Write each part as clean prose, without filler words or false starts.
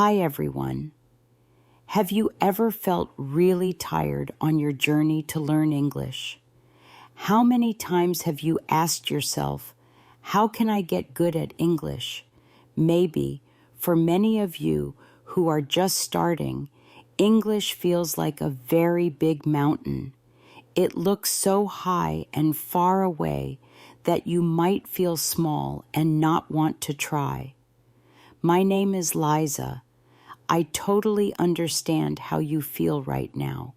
Hi everyone. Have you ever felt really tired on your journey to learn English? How many times have you asked yourself, how can I get good at English? Maybe, for many of you who are just starting, English feels like a very big mountain. It looks so high and far away that you might feel small and not want to try. My name is Liza. I totally understand how you feel right now,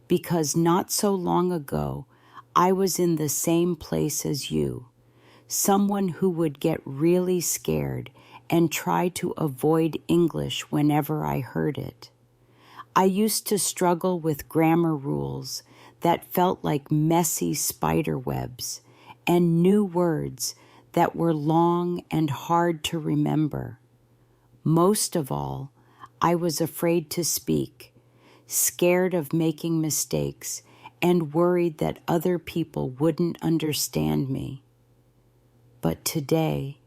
because not so long ago, I was in the same place as you, someone who would get really scared and try to avoid English whenever I heard it. I used to struggle with grammar rules that felt like messy spider webs and new words that were long and hard to remember. Most of all, I was afraid to speak, scared of making mistakes, and worried that other people wouldn't understand me. But today,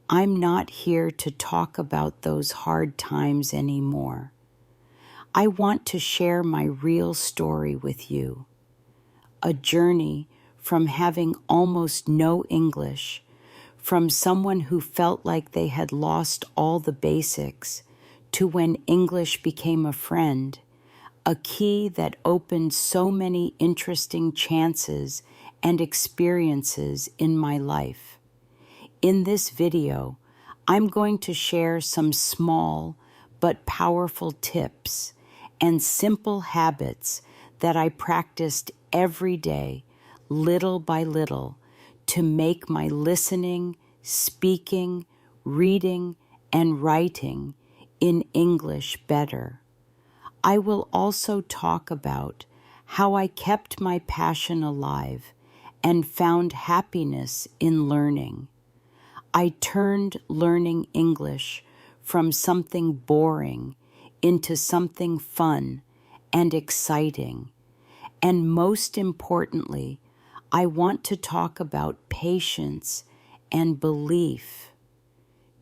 I'm not here to talk about those hard times anymore. I want to share my real story with you, a journey from having almost no English, from someone who felt like they had lost all the basics, to when English became a friend, a key that opened so many interesting chances and experiences in my life. In this video, I'm going to share some small but powerful tips and simple habits that I practiced every day, little by little, to make my listening, speaking, reading, and writing in English better. I will also talk about how I kept my passion alive and found happiness in learning. I turned learning English from something boring into something fun and exciting. And most importantly, I want to talk about patience and belief,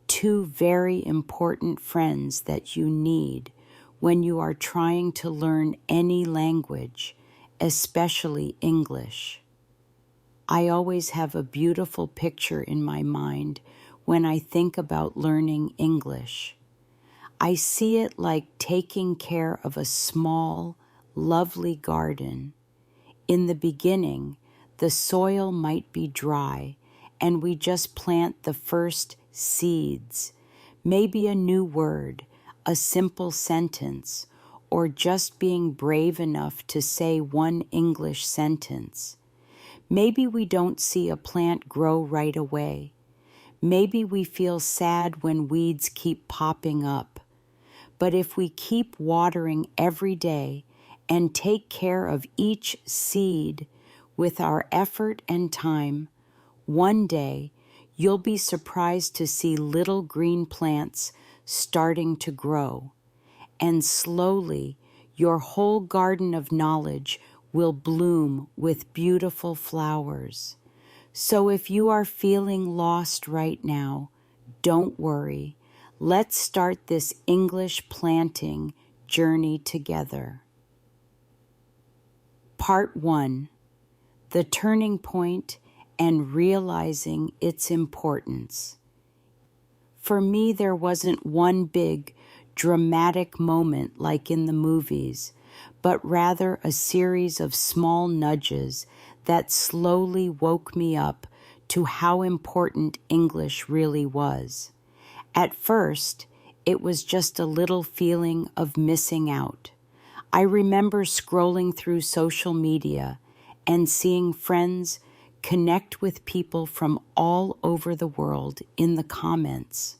two very important friends that you need when you are trying to learn any language, especially English. I always have a beautiful picture in my mind when I think about learning English. I see it like taking care of a small, lovely garden. In the beginning, the soil might be dry, and we just plant the first seeds, maybe a new word, a simple sentence, or just being brave enough to say one English sentence. Maybe we don't see a plant grow right away. Maybe we feel sad when weeds keep popping up. But if we keep watering every day and take care of each seed with our effort and time, one day you'll be surprised to see little green plants starting to grow, and slowly your whole garden of knowledge will bloom with beautiful flowers. So if you are feeling lost right now, don't worry. Let's start this English planting journey together. Part 1. The turning point and realizing its importance. For me, there wasn't one big, dramatic moment like in the movies, but rather a series of small nudges that slowly woke me up to how important English really was. At first, it was just a little feeling of missing out. I remember scrolling through social media and seeing friends connect with people from all over the world in the comments.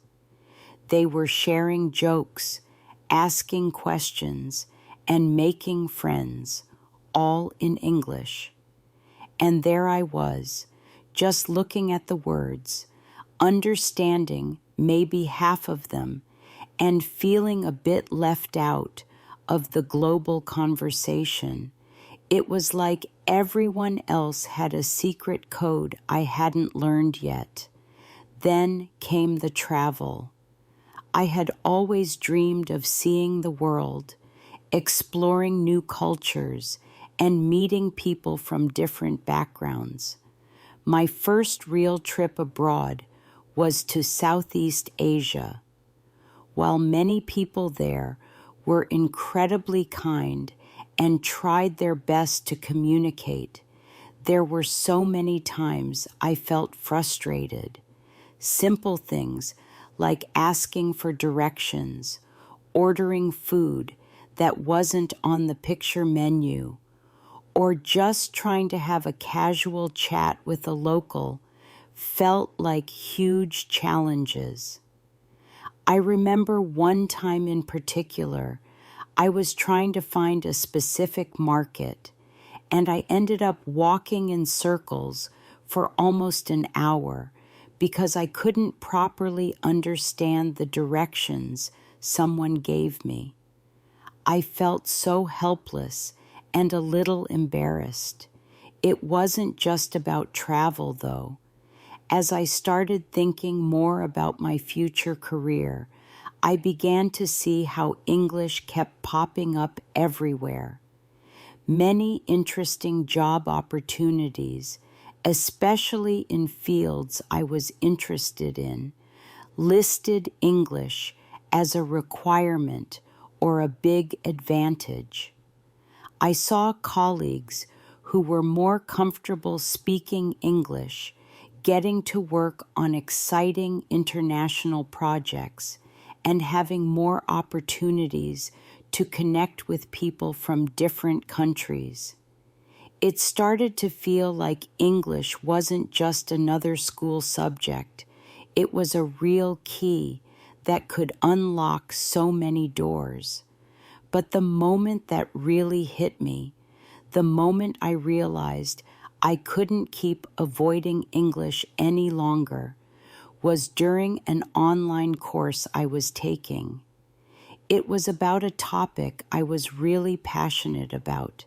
They were sharing jokes, asking questions, and making friends, all in English. And there I was, just looking at the words, understanding maybe half of them, and feeling a bit left out of the global conversation. It was like everyone else had a secret code I hadn't learned yet. Then came the travel. I had always dreamed of seeing the world, exploring new cultures, and meeting people from different backgrounds. My first real trip abroad was to Southeast Asia. While many people there were incredibly kind and tried their best to communicate, there were so many times I felt frustrated. Simple things like asking for directions, ordering food that wasn't on the picture menu, or just trying to have a casual chat with a local felt like huge challenges. I remember one time in particular, I was trying to find a specific market, and I ended up walking in circles for almost an hour because I couldn't properly understand the directions someone gave me. I felt so helpless and a little embarrassed. It wasn't just about travel, though. As I started thinking more about my future career, I began to see how English kept popping up everywhere. Many interesting job opportunities, especially in fields I was interested in, listed English as a requirement or a big advantage. I saw colleagues who were more comfortable speaking English getting to work on exciting international projects and having more opportunities to connect with people from different countries. It started to feel like English wasn't just another school subject. It was a real key that could unlock so many doors. But the moment that really hit me, the moment I realized I couldn't keep avoiding English any longer, was during an online course I was taking. It was about a topic I was really passionate about,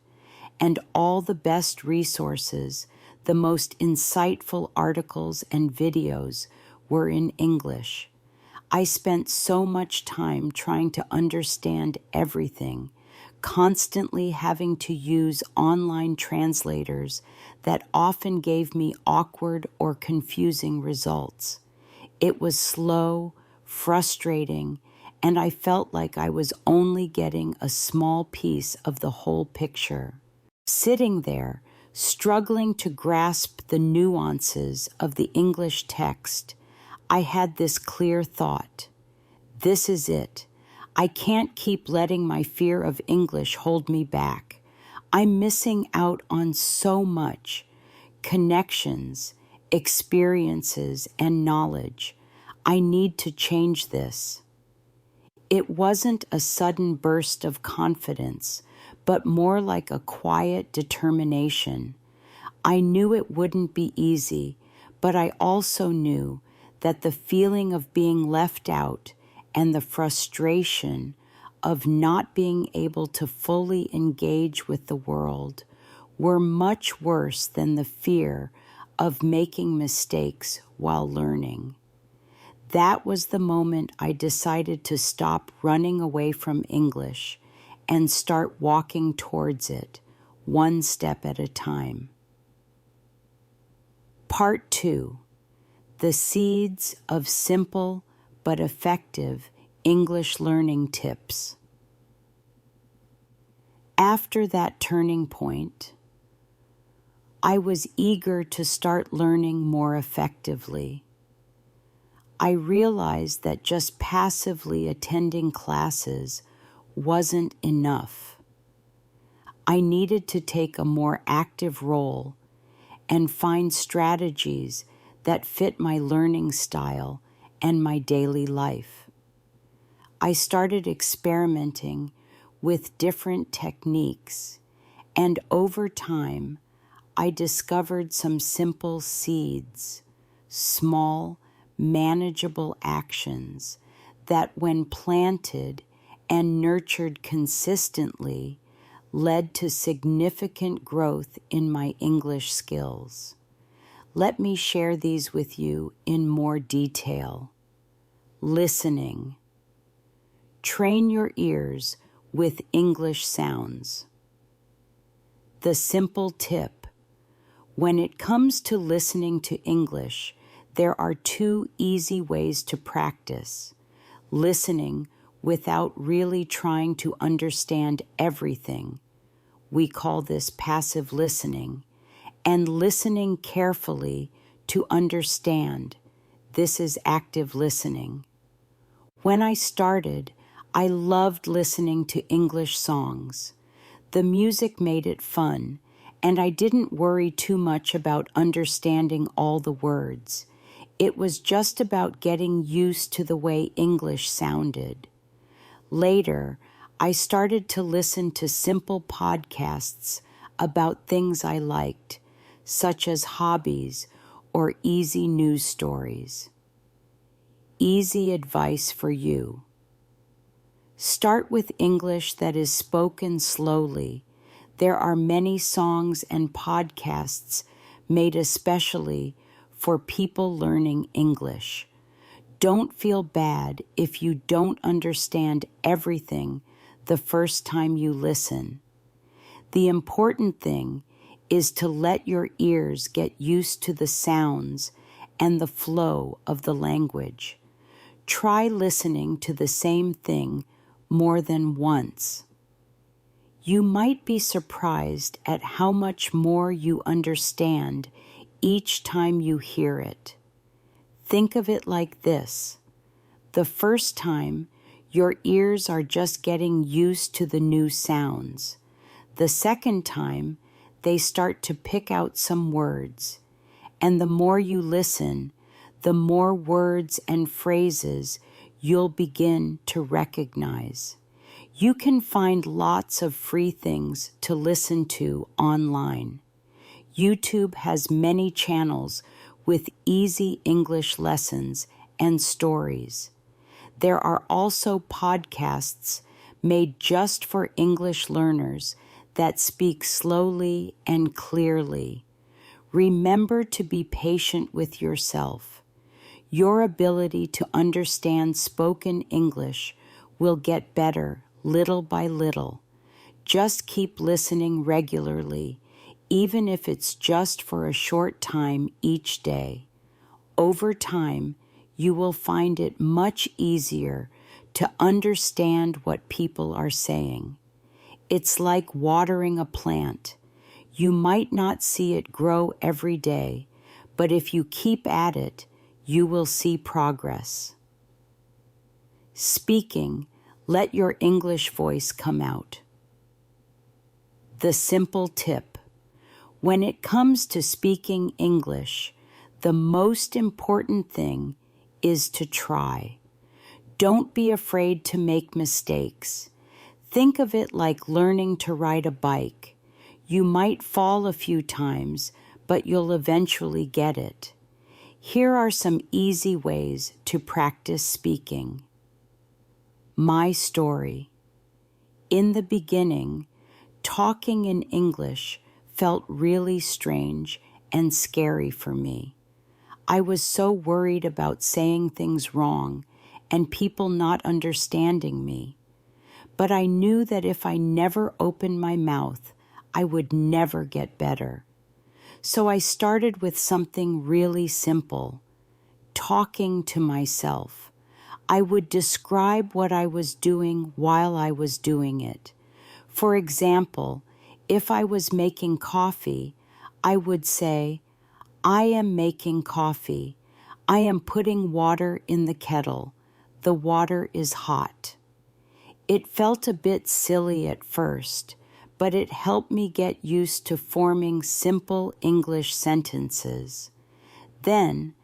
and all the best resources, the most insightful articles and videos were in English. I spent so much time trying to understand everything, constantly having to use online translators that often gave me awkward or confusing results. It was slow, frustrating, and I felt like I was only getting a small piece of the whole picture. Sitting there, struggling to grasp the nuances of the English text, I had this clear thought. This is it. I can't keep letting my fear of English hold me back. I'm missing out on so much. Connections, experiences, and knowledge. I need to change this. It wasn't a sudden burst of confidence, but more like a quiet determination. I knew it wouldn't be easy, but I also knew that the feeling of being left out and the frustration of not being able to fully engage with the world were much worse than the fear of making mistakes while learning. That was the moment I decided to stop running away from English and start walking towards it, one step at a time. Part 2. The Seeds of Simple but Effective English Learning Tips. After that turning point, I was eager to start learning more effectively. I realized that just passively attending classes wasn't enough. I needed to take a more active role and find strategies that fit my learning style and my daily life. I started experimenting with different techniques, and over time, I discovered some simple seeds, small, manageable actions that, when planted and nurtured consistently, led to significant growth in my English skills. Let me share these with you in more detail. Listening. Train your ears with English sounds. The simple tip. When it comes to listening to English, there are two easy ways to practice. Listening without really trying to understand everything. We call this passive listening. And listening carefully to understand. This is active listening. When I started, I loved listening to English songs. The music made it fun, and I didn't worry too much about understanding all the words. It was just about getting used to the way English sounded. Later, I started to listen to simple podcasts about things I liked, such as hobbies or easy news stories. Easy advice for you. Start with English that is spoken slowly. There are many songs and podcasts made especially for people learning English. Don't feel bad if you don't understand everything the first time you listen. The important thing is to let your ears get used to the sounds and the flow of the language. Try listening to the same thing more than once. You might be surprised at how much more you understand each time you hear it. Think of it like this. The first time, your ears are just getting used to the new sounds. The second time, they start to pick out some words. And the more you listen, the more words and phrases you'll begin to recognize. You can find lots of free things to listen to online. YouTube has many channels with easy English lessons and stories. There are also podcasts made just for English learners that speak slowly and clearly. Remember to be patient with yourself. Your ability to understand spoken English will get better little by little. Just keep listening regularly, even if it's just for a short time each day. Over time, you will find it much easier to understand what people are saying. It's like watering a plant. You might not see it grow every day, but if you keep at it, you will see progress. Speaking, let your English voice come out. The simple tip. When it comes to speaking English, the most important thing is to try. Don't be afraid to make mistakes. Think of it like learning to ride a bike. You might fall a few times, but you'll eventually get it. Here are some easy ways to practice speaking. My story. In the beginning, talking in English felt really strange and scary for me. I was so worried about saying things wrong and people not understanding me. But I knew that if I never opened my mouth, I would never get better. So I started with something really simple, talking to myself. I would describe what I was doing while I was doing it. For example, if I was making coffee, I would say, I am making coffee. I am putting water in the kettle. The water is hot. It felt a bit silly at first, but it helped me get used to forming simple English sentences. Then,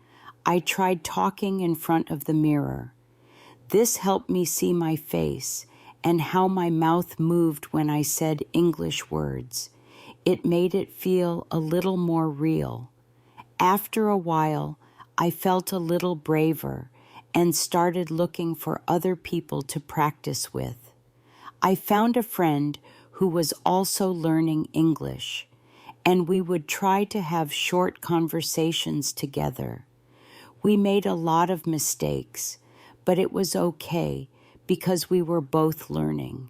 I tried talking in front of the mirror. This helped me see my face and how my mouth moved when I said English words. It made it feel a little more real. After a while, I felt a little braver and started looking for other people to practice with. I found a friend who was also learning English, and we would try to have short conversations together. We made a lot of mistakes, but it was okay because we were both learning.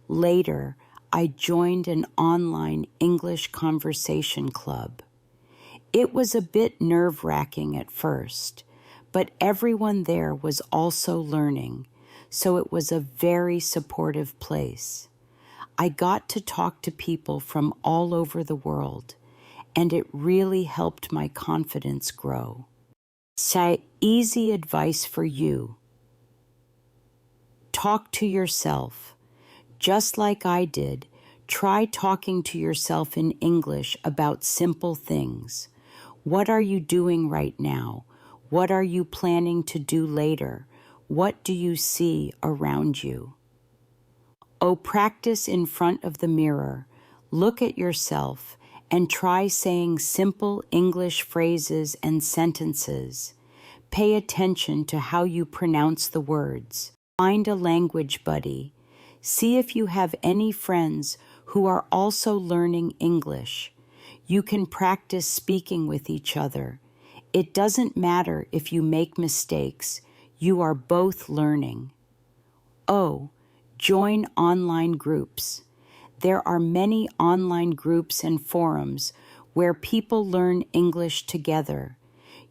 Later, I joined an online English conversation club. It was a bit nerve-wracking at first, but everyone there was also learning, so it was a very supportive place. I got to talk to people from all over the world, and it really helped my confidence grow. Easy advice for you. Talk to yourself. Just like I did, try talking to yourself in English about simple things. What are you doing right now? What are you planning to do later? What do you see around you? Oh, practice in front of the mirror. Look at yourself and try saying simple English phrases and sentences. Pay attention to how you pronounce the words. Find a language buddy. See if you have any friends who are also learning English. You can practice speaking with each other. It doesn't matter if you make mistakes. You are both learning. Oh, join online groups. There are many online groups and forums where people learn English together.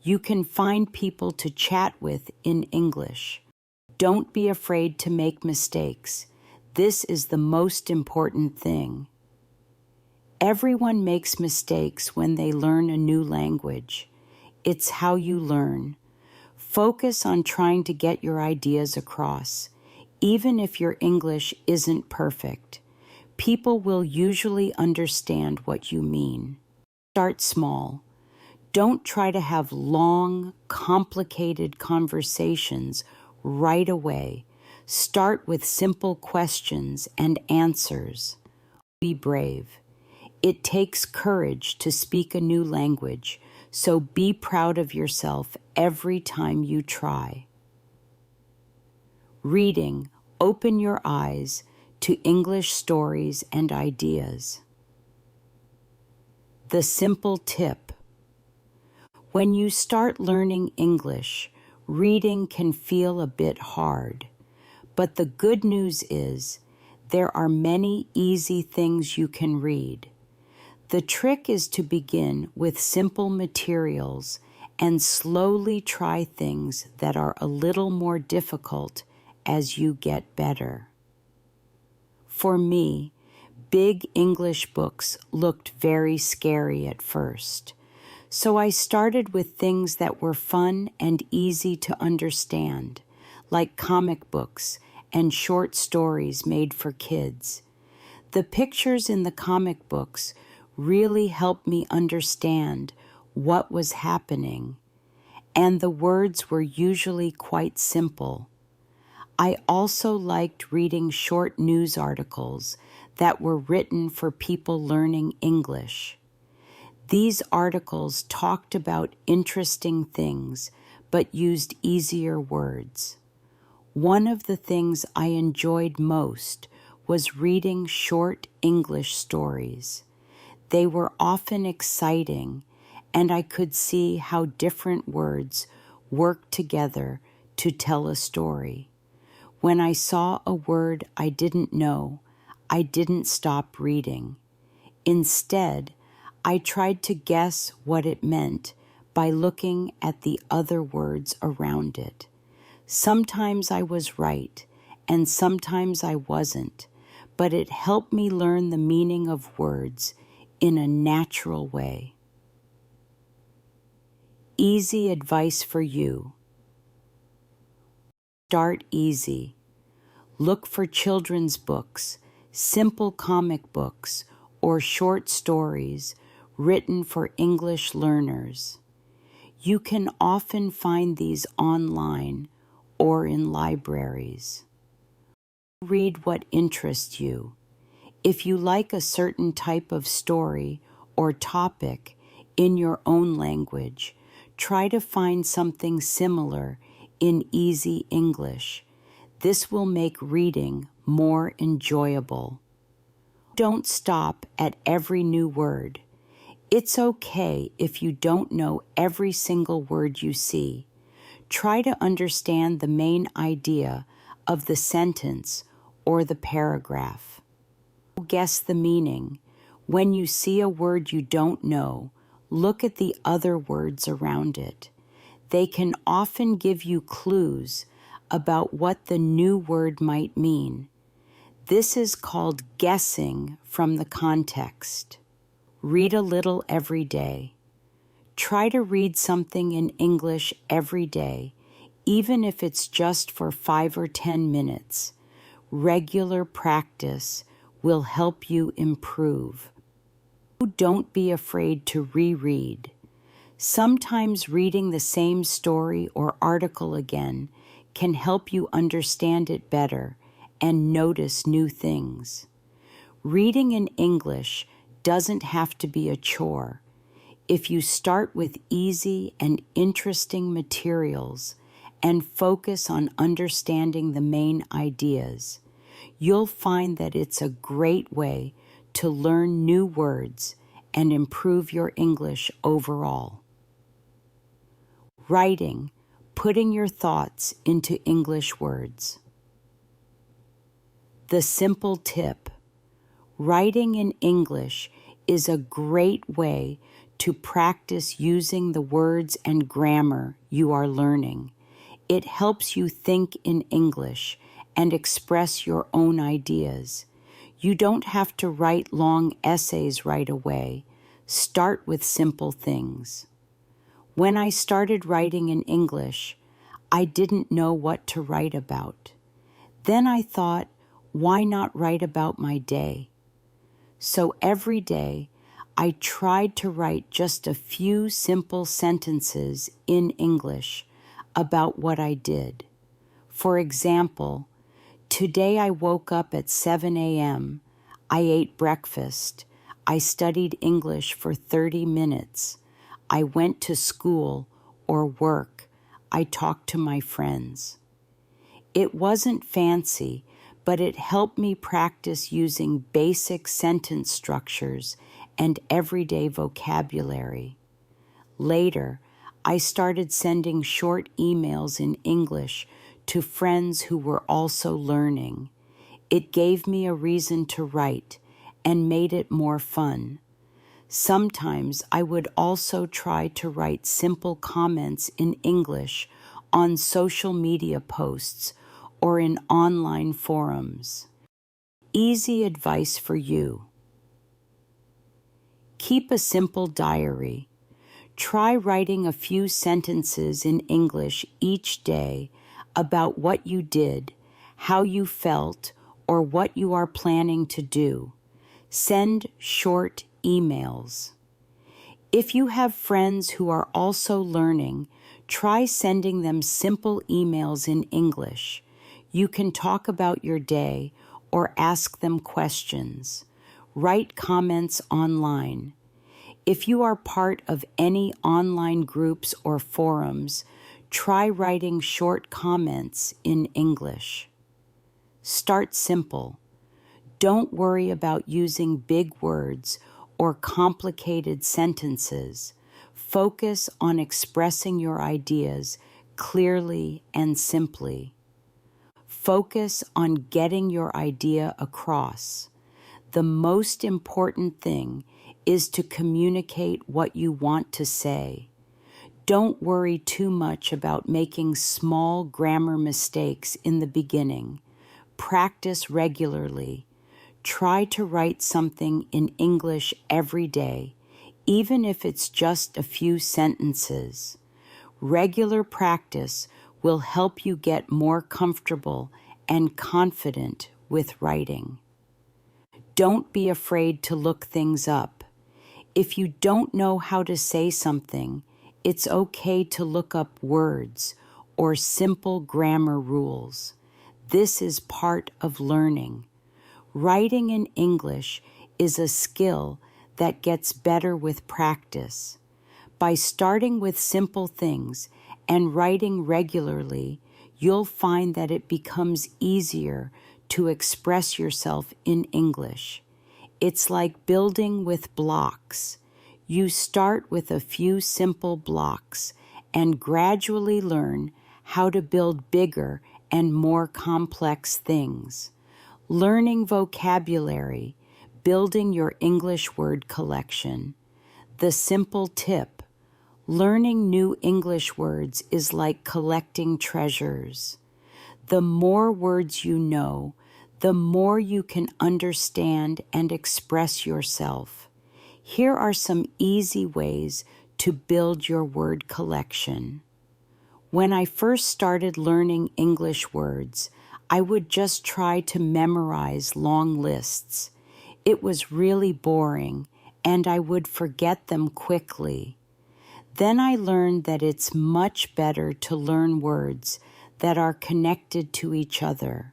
You can find people to chat with in English. Don't be afraid to make mistakes. This is the most important thing. Everyone makes mistakes when they learn a new language. It's how you learn. Focus on trying to get your ideas across, even if your English isn't perfect. People will usually understand what you mean. Start small. Don't try to have long, complicated conversations right away. Start with simple questions and answers. Be brave. It takes courage to speak a new language, so be proud of yourself every time you try. Reading, open your eyes to English stories and ideas. The simple tip. When you start learning English, reading can feel a bit hard. But the good news is, there are many easy things you can read. The trick is to begin with simple materials and slowly try things that are a little more difficult as you get better. For me, big English books looked very scary at first, so I started with things that were fun and easy to understand, like comic books and short stories made for kids. The pictures in the comic books really helped me understand what was happening, and the words were usually quite simple. I also liked reading short news articles that were written for people learning English. These articles talked about interesting things, but used easier words. One of the things I enjoyed most was reading short English stories. They were often exciting, and I could see how different words worked together to tell a story. When I saw a word I didn't know, I didn't stop reading. Instead, I tried to guess what it meant by looking at the other words around it. Sometimes I was right, and sometimes I wasn't, but it helped me learn the meaning of words in a natural way. Easy advice for you. Start easy. Look for children's books, simple comic books, or short stories written for English learners. You can often find these online or in libraries. Read what interests you. If you like a certain type of story or topic in your own language, try to find something similar in easy English. This will make reading more enjoyable. Don't stop at every new word. It's okay if you don't know every single word you see. Try to understand the main idea of the sentence or the paragraph. Guess the meaning. When you see a word you don't know, look at the other words around it. They can often give you clues about what the new word might mean. This is called guessing from the context. Read a little every day. Try to read something in English every day, even if it's just for 5 or 10 minutes. Regular practice will help you improve. Don't be afraid to reread. Sometimes reading the same story or article again can help you understand it better and notice new things. Reading in English doesn't have to be a chore. If you start with easy and interesting materials and focus on understanding the main ideas, you'll find that it's a great way to learn new words and improve your English overall. Writing, putting your thoughts into English words. The simple tip. Writing in English is a great way to practice using the words and grammar you are learning. It helps you think in English and express your own ideas. You don't have to write long essays right away. Start with simple things. When I started writing in English, I didn't know what to write about. Then I thought, why not write about my day? So every day, I tried to write just a few simple sentences in English about what I did. For example, today I woke up at 7 a.m. I ate breakfast. I studied English for 30 minutes. I went to school or work. I talked to my friends. It wasn't fancy, but it helped me practice using basic sentence structures and everyday vocabulary. Later, I started sending short emails in English to friends who were also learning. It gave me a reason to write and made it more fun. Sometimes I would also try to write simple comments in English on social media posts or in online forums. Easy advice for you. Keep a simple diary. Try writing a few sentences in English each day about what you did, how you felt, or what you are planning to do. Send short emails. If you have friends who are also learning, try sending them simple emails in English. You can talk about your day or ask them questions. Write comments online. If you are part of any online groups or forums, try writing short comments in English. Start simple. Don't worry about using big words or complicated sentences. Focus on expressing your ideas clearly and simply. Focus on getting your idea across. The most important thing is to communicate what you want to say. Don't worry too much about making small grammar mistakes in the beginning. Practice regularly. Try to write something in English every day, even if it's just a few sentences. Regular practice will help you get more comfortable and confident with writing. Don't be afraid to look things up. If you don't know how to say something, it's okay to look up words or simple grammar rules. This is part of learning. Writing in English is a skill that gets better with practice. By starting with simple things and writing regularly, you'll find that it becomes easier to express yourself in English. It's like building with blocks. You start with a few simple blocks and gradually learn how to build bigger and more complex things. Learning vocabulary, building your English word collection. The simple tip: learning new English words is like collecting treasures. The more words you know, the more you can understand and express yourself. Here are some easy ways to build your word collection. When I first started learning English words, I would just try to memorize long lists. It was really boring, and I would forget them quickly. Then I learned that it's much better to learn words that are connected to each other,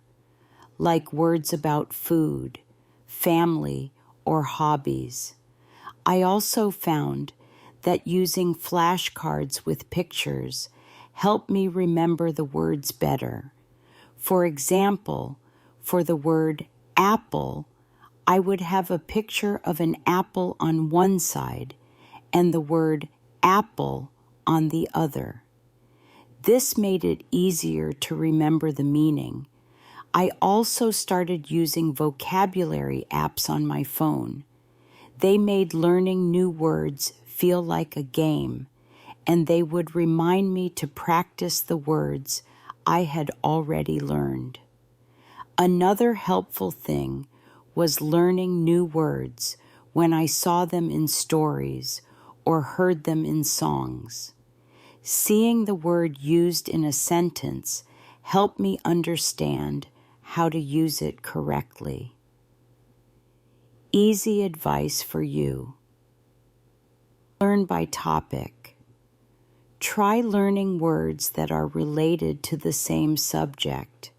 like words about food, family, or hobbies. I also found that using flashcards with pictures helped me remember the words better. For example, for the word apple, I would have a picture of an apple on one side and the word apple on the other. This made it easier to remember the meaning. I also started using vocabulary apps on my phone. They made learning new words feel like a game, and they would remind me to practice the words I had already learned. Another helpful thing was learning new words when I saw them in stories or heard them in songs. Seeing the word used in a sentence helped me understand how to use it correctly. Easy advice for you. Learn by topic. Try learning words that are related to the same subject.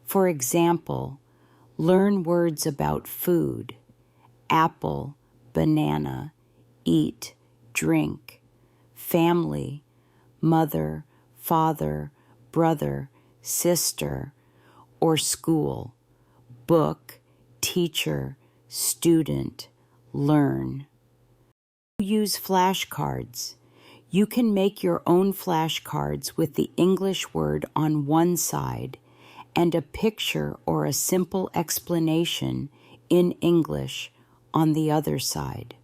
For example, learn words about food: apple, banana, eat, drink; family, mother, father, brother, sister; or school: book, teacher, student, learn. Use flashcards. You can make your own flashcards with the English word on one side and a picture or a simple explanation in English on the other side.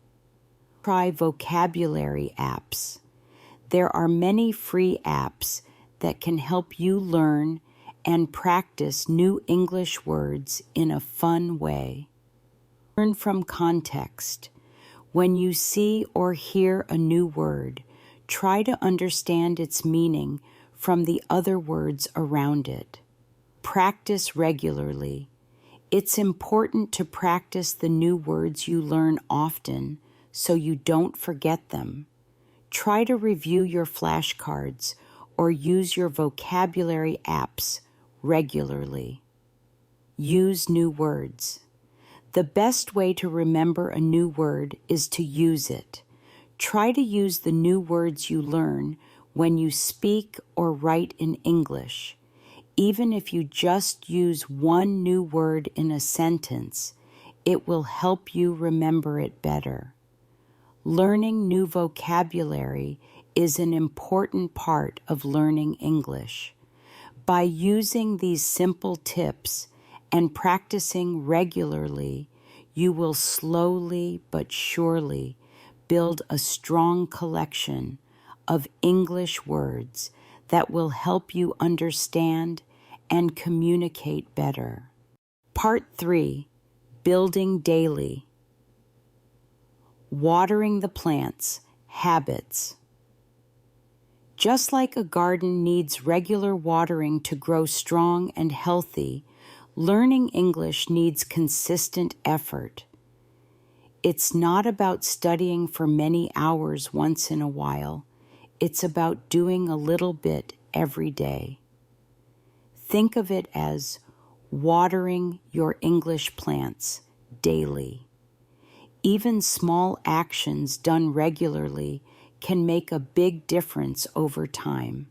Try vocabulary apps. There are many free apps that can help you learn and practice new English words in a fun way. Learn from context. When you see or hear a new word, try to understand its meaning from the other words around it. Practice regularly. It's important to practice the new words you learn often so you don't forget them. Try to review your flashcards or use your vocabulary apps regularly. Use new words. The best way to remember a new word is to use it. Try to use the new words you learn when you speak or write in English. Even if you just use one new word in a sentence, it will help you remember it better. Learning new vocabulary is an important part of learning English. By using these simple tips and practicing regularly, you will slowly but surely build a strong collection of English words that will help you understand and communicate better. Part 3, Building Daily. Watering the plants, habits. Just like a garden needs regular watering to grow strong and healthy, learning English needs consistent effort. It's not about studying for many hours once in a while. It's about doing a little bit every day. Think of it as watering your English plants daily. Even small actions done regularly can make a big difference over time.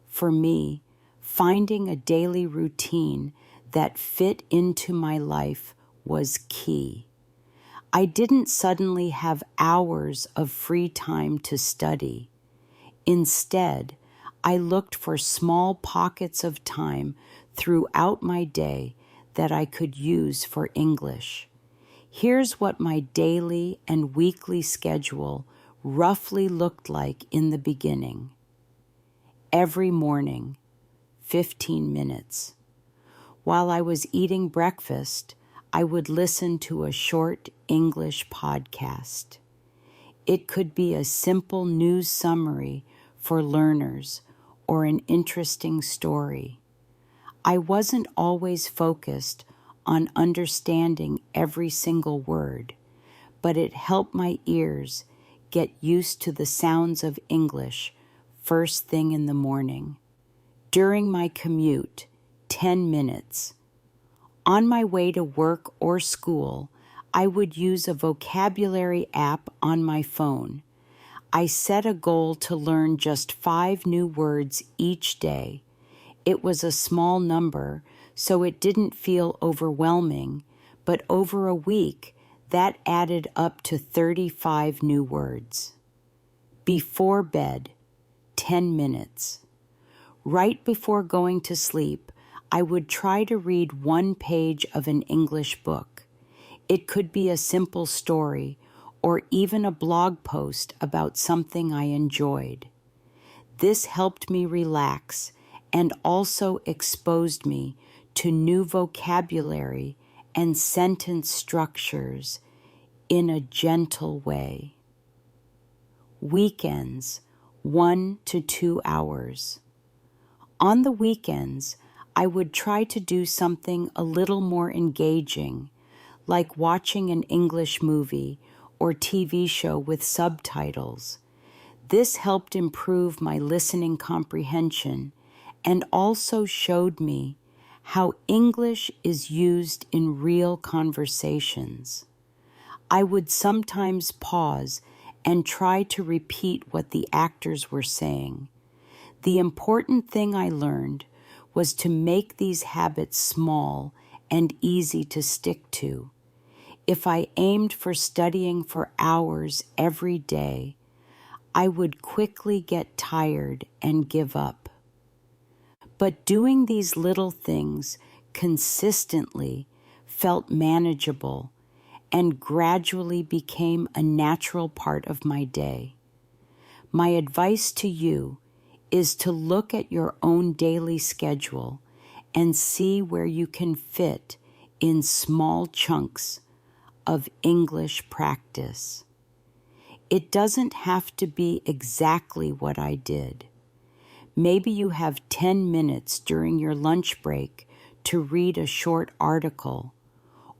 For me, finding a daily routine that fit into my life was key. I didn't suddenly have hours of free time to study. Instead, I looked for small pockets of time throughout my day that I could use for English. Here's what my daily and weekly schedule roughly looked like in the beginning. Every morning, 15 minutes. While I was eating breakfast, I would listen to a short English podcast. It could be a simple news summary for learners or an interesting story. I wasn't always focused on understanding every single word, but it helped my ears get used to the sounds of English first thing in the morning. During my commute, 10 minutes. On my way to work or school, I would use a vocabulary app on my phone. I set a goal to learn just 5 new words each day. It was a small number, so it didn't feel overwhelming, but over a week, that added up to 35 new words. Before bed, 10 minutes. Right before going to sleep, I would try to read 1 page of an English book. It could be a simple story or even a blog post about something I enjoyed. This helped me relax and also exposed me to new vocabulary and sentence structures in a gentle way. Weekends, 1 to 2 hours. On the weekends, I would try to do something a little more engaging, like watching an English movie or TV show with subtitles. This helped improve my listening comprehension and also showed me how English is used in real conversations. I would sometimes pause and try to repeat what the actors were saying. The important thing I learned was to make these habits small and easy to stick to. If I aimed for studying for hours every day, I would quickly get tired and give up. But doing these little things consistently felt manageable and gradually became a natural part of my day. My advice to you is to look at your own daily schedule and see where you can fit in small chunks of English practice. It doesn't have to be exactly what I did. Maybe you have 10 minutes during your lunch break to read a short article,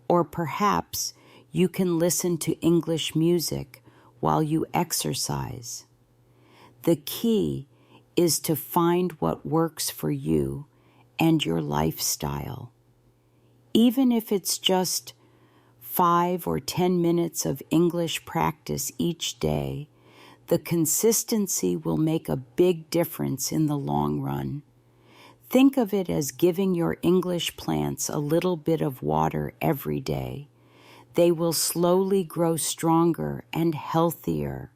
or perhaps you can listen to English music while you exercise. The key is to find what works for you and your lifestyle. Even if it's just 5 or 10 minutes of English practice each day, the consistency will make a big difference in the long run. Think of it as giving your English plants a little bit of water every day. They will slowly grow stronger and healthier.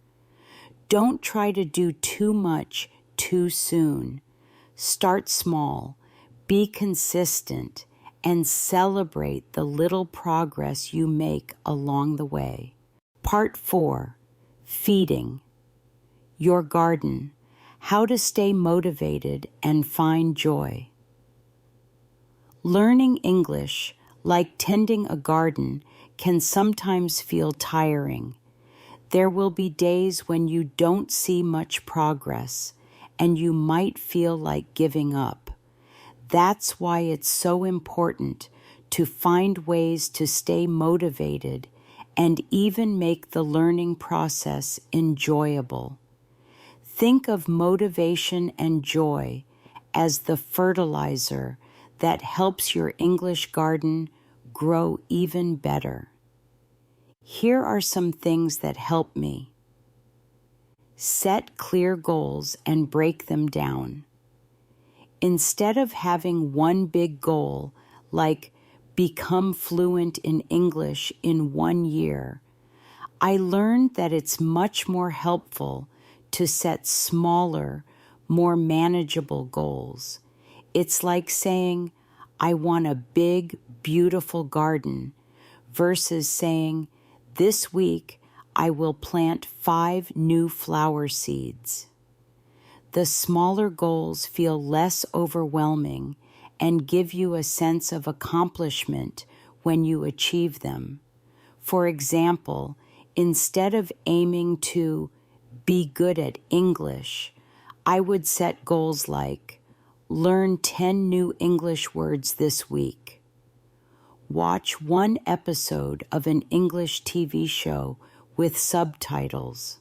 Don't try to do too much too soon. Start small, be consistent, and celebrate the little progress you make along the way. Part 4, Feeding. Your garden. How to stay motivated and find joy. Learning English, like tending a garden, can sometimes feel tiring. There will be days when you don't see much progress, and you might feel like giving up. That's why it's so important to find ways to stay motivated and even make the learning process enjoyable. Think of motivation and joy as the fertilizer that helps your English garden grow even better. Here are some things that help me. Set clear goals and break them down. Instead of having one big goal, like become fluent in English in 1 year, I learned that it's much more helpful to set smaller, more manageable goals. It's like saying, I want a big, beautiful garden, versus saying, this week I will plant 5 new flower seeds. The smaller goals feel less overwhelming and give you a sense of accomplishment when you achieve them. For example, instead of aiming to be good at English, I would set goals like learn 10 new English words this week, watch 1 episode of an English TV show with subtitles,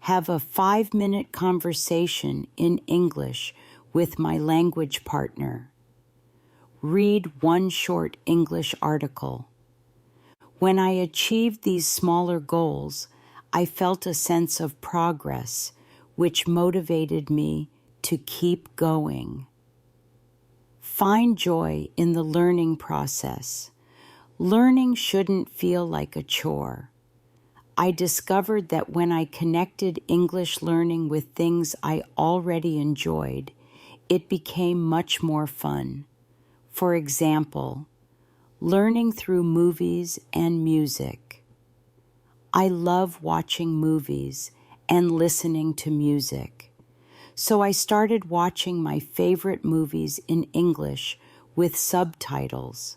have a 5-minute conversation in English with my language partner, read 1 short English article. When I achieved these smaller goals, I felt a sense of progress, which motivated me to keep going. Find joy in the learning process. Learning shouldn't feel like a chore. I discovered that when I connected English learning with things I already enjoyed, it became much more fun. For example, learning through movies and music. I love watching movies and listening to music. So I started watching my favorite movies in English with subtitles.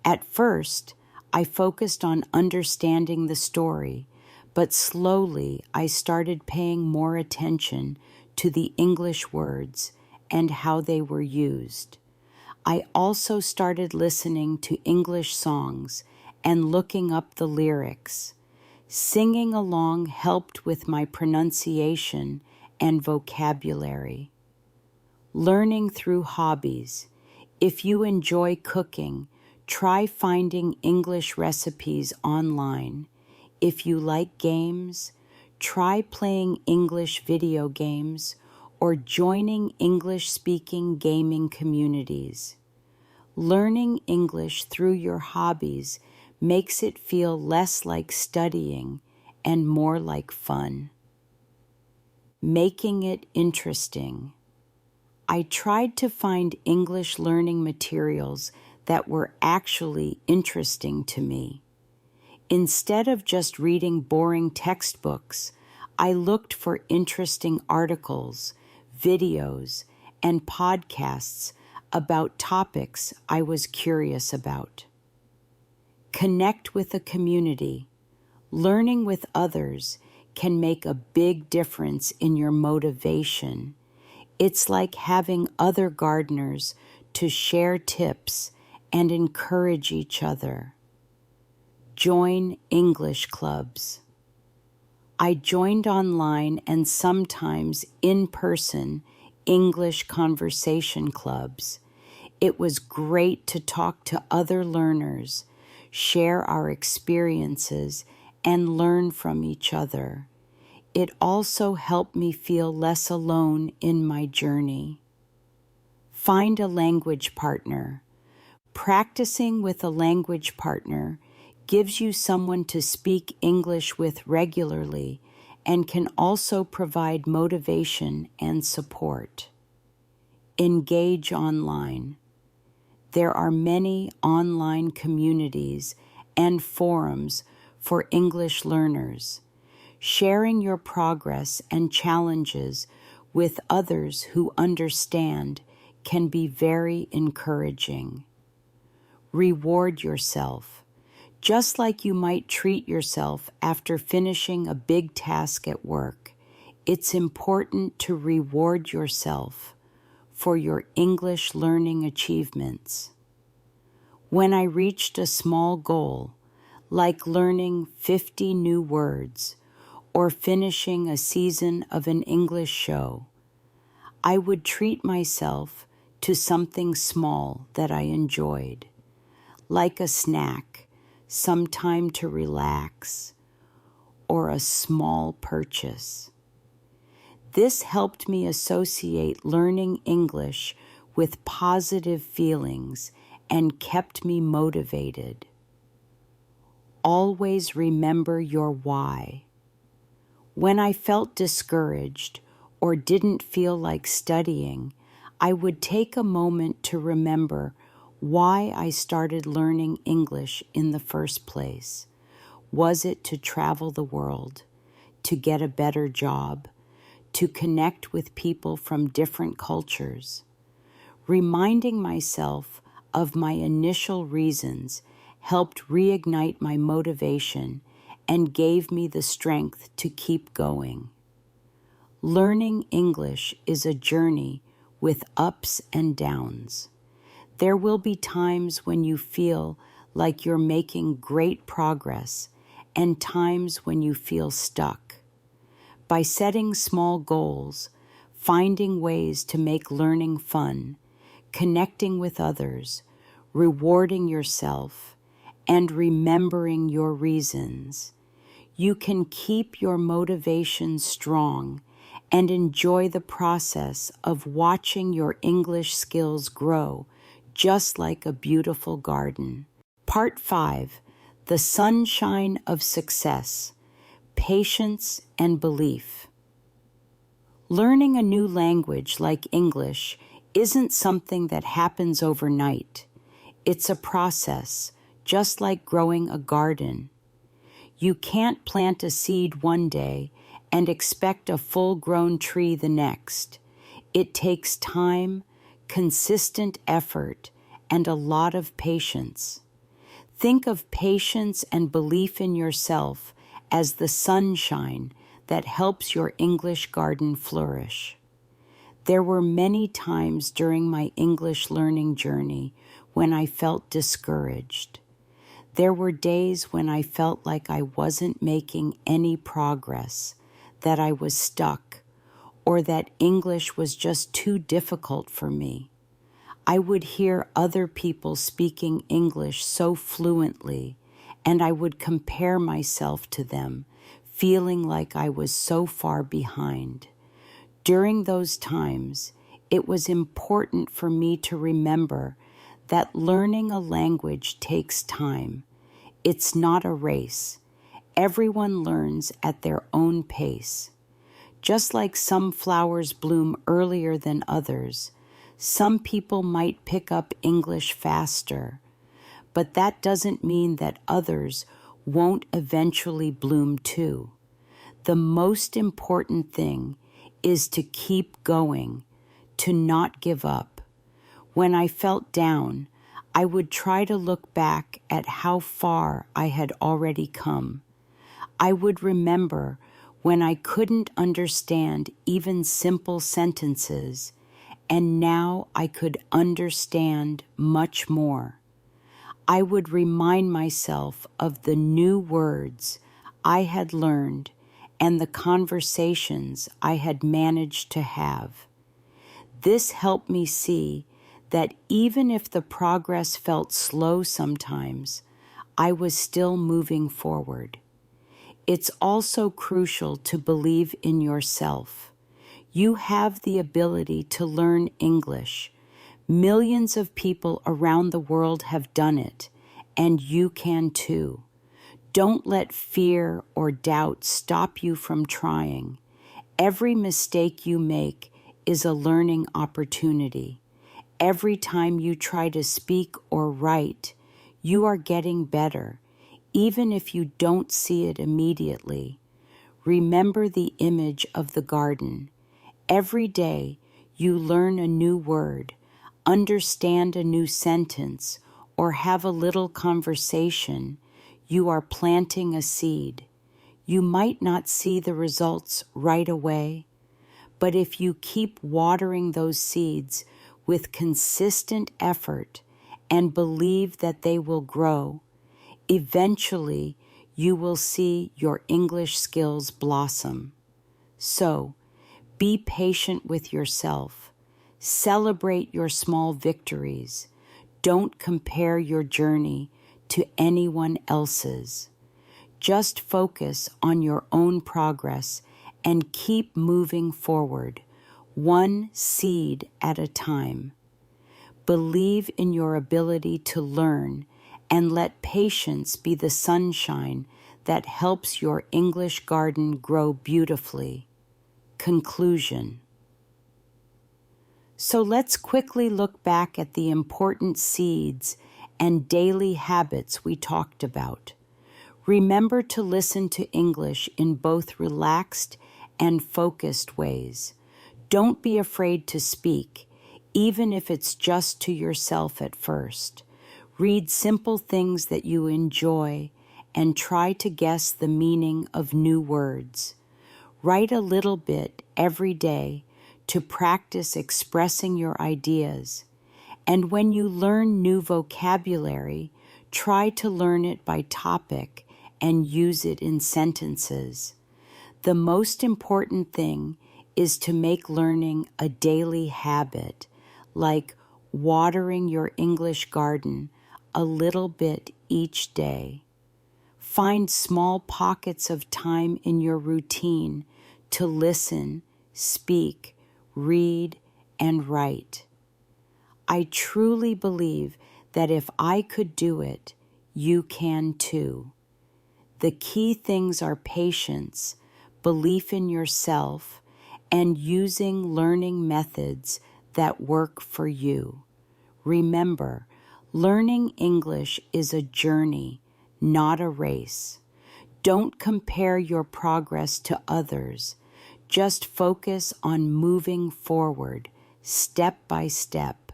At first, I focused on understanding the story, but slowly I started paying more attention to the English words and how they were used. I also started listening to English songs and looking up the lyrics. Singing along helped with my pronunciation and vocabulary. Learning through hobbies. If you enjoy cooking, try finding English recipes online. If you like games, try playing English video games or joining English-speaking gaming communities. Learning English through your hobbies makes it feel less like studying and more like fun. Making it interesting. I tried to find English learning materials that were actually interesting to me. Instead of just reading boring textbooks, I looked for interesting articles, videos, and podcasts about topics I was curious about. Connect with a community. Learning with others can make a big difference in your motivation. It's like having other gardeners to share tips and encourage each other. Join English clubs. I joined online and sometimes in-person English conversation clubs. It was great to talk to other learners, share our experiences, and learn from each other. It also helped me feel less alone in my journey. Find a language partner. Practicing with a language partner gives you someone to speak English with regularly and can also provide motivation and support. Engage online. There are many online communities and forums for English learners. Sharing your progress and challenges with others who understand can be very encouraging. Reward yourself. Just like you might treat yourself after finishing a big task at work, it's important to reward yourself for your English learning achievements. When I reached a small goal, like learning 50 new words or finishing a season of an English show, I would treat myself to something small that I enjoyed, like a snack, some time to relax, or a small purchase. This helped me associate learning English with positive feelings and kept me motivated. Always remember your why. When I felt discouraged or didn't feel like studying, I would take a moment to remember why I started learning English in the first place. Was it to travel the world, to get a better job, to connect with people from different cultures? Reminding myself of my initial reasons helped reignite my motivation and gave me the strength to keep going. Learning English is a journey with ups and downs. There will be times when you feel like you're making great progress and times when you feel stuck. By setting small goals, finding ways to make learning fun, connecting with others, rewarding yourself, and remembering your reasons, you can keep your motivation strong and enjoy the process of watching your English skills grow just like a beautiful garden. Part 5, The Sunshine of Success, Patience and Belief. Learning a new language like English isn't something that happens overnight. It's a process, just like growing a garden. You can't plant a seed one day and expect a full-grown tree the next. It takes time, consistent effort, and a lot of patience. Think of patience and belief in yourself as the sunshine that helps your English garden flourish. There were many times during my English learning journey when I felt discouraged. There were days when I felt like I wasn't making any progress, that I was stuck, or that English was just too difficult for me. I would hear other people speaking English so fluently, and I would compare myself to them, feeling like I was so far behind. During those times, it was important for me to remember that learning a language takes time. It's not a race. Everyone learns at their own pace. Just like some flowers bloom earlier than others, some people might pick up English faster, but that doesn't mean that others won't eventually bloom too. The most important thing is to keep going, to not give up. When I felt down, I would try to look back at how far I had already come. I would remember when I couldn't understand even simple sentences, and now I could understand much more. I would remind myself of the new words I had learned and the conversations I had managed to have. This helped me see that even if the progress felt slow sometimes, I was still moving forward. It's also crucial to believe in yourself. You have the ability to learn English. Millions of people around the world have done it, and you can too. Don't let fear or doubt stop you from trying. Every mistake you make is a learning opportunity. Every time you try to speak or write, you are getting better, even if you don't see it immediately. Remember the image of the garden. Every day, you learn a new word, understand a new sentence, or have a little conversation. You are planting a seed. You might not see the results right away, but if you keep watering those seeds with consistent effort and believe that they will grow, eventually you will see your English skills blossom. So, be patient with yourself. Celebrate your small victories. Don't compare your journey to anyone else's. Just focus on your own progress and keep moving forward, one seed at a time. Believe in your ability to learn and let patience be the sunshine that helps your English garden grow beautifully. Conclusion. So let's quickly look back at the important seeds and daily habits we talked about. Remember to listen to English in both relaxed and focused ways. Don't be afraid to speak, even if it's just to yourself at first. Read simple things that you enjoy and try to guess the meaning of new words. Write a little bit every day to practice expressing your ideas. And when you learn new vocabulary, try to learn it by topic and use it in sentences. The most important thing is to make learning a daily habit, like watering your English garden a little bit each day. Find small pockets of time in your routine to listen, speak, read, and write. I truly believe that if I could do it, you can too. The key things are patience, belief in yourself, and using learning methods that work for you. Remember, learning English is a journey, not a race. Don't compare your progress to others. Just focus on moving forward, step by step.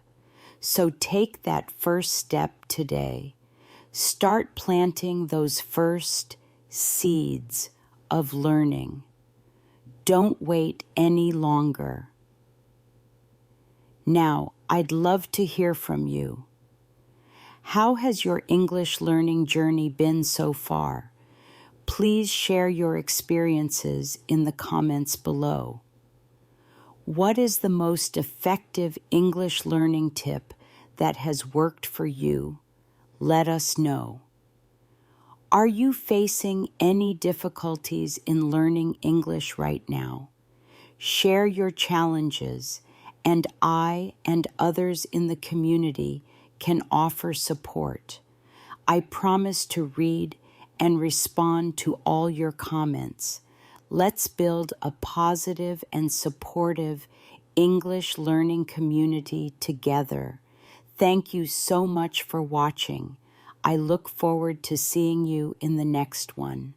So take that first step today. Start planting those first seeds of learning. Don't wait any longer. Now, I'd love to hear from you. How has your English learning journey been so far? Please share your experiences in the comments below. What is the most effective English learning tip that has worked for you? Let us know. Are you facing any difficulties in learning English right now? Share your challenges, and I and others in the community can offer support. I promise to read and respond to all your comments. Let's build a positive and supportive English learning community together. Thank you so much for watching. I look forward to seeing you in the next one.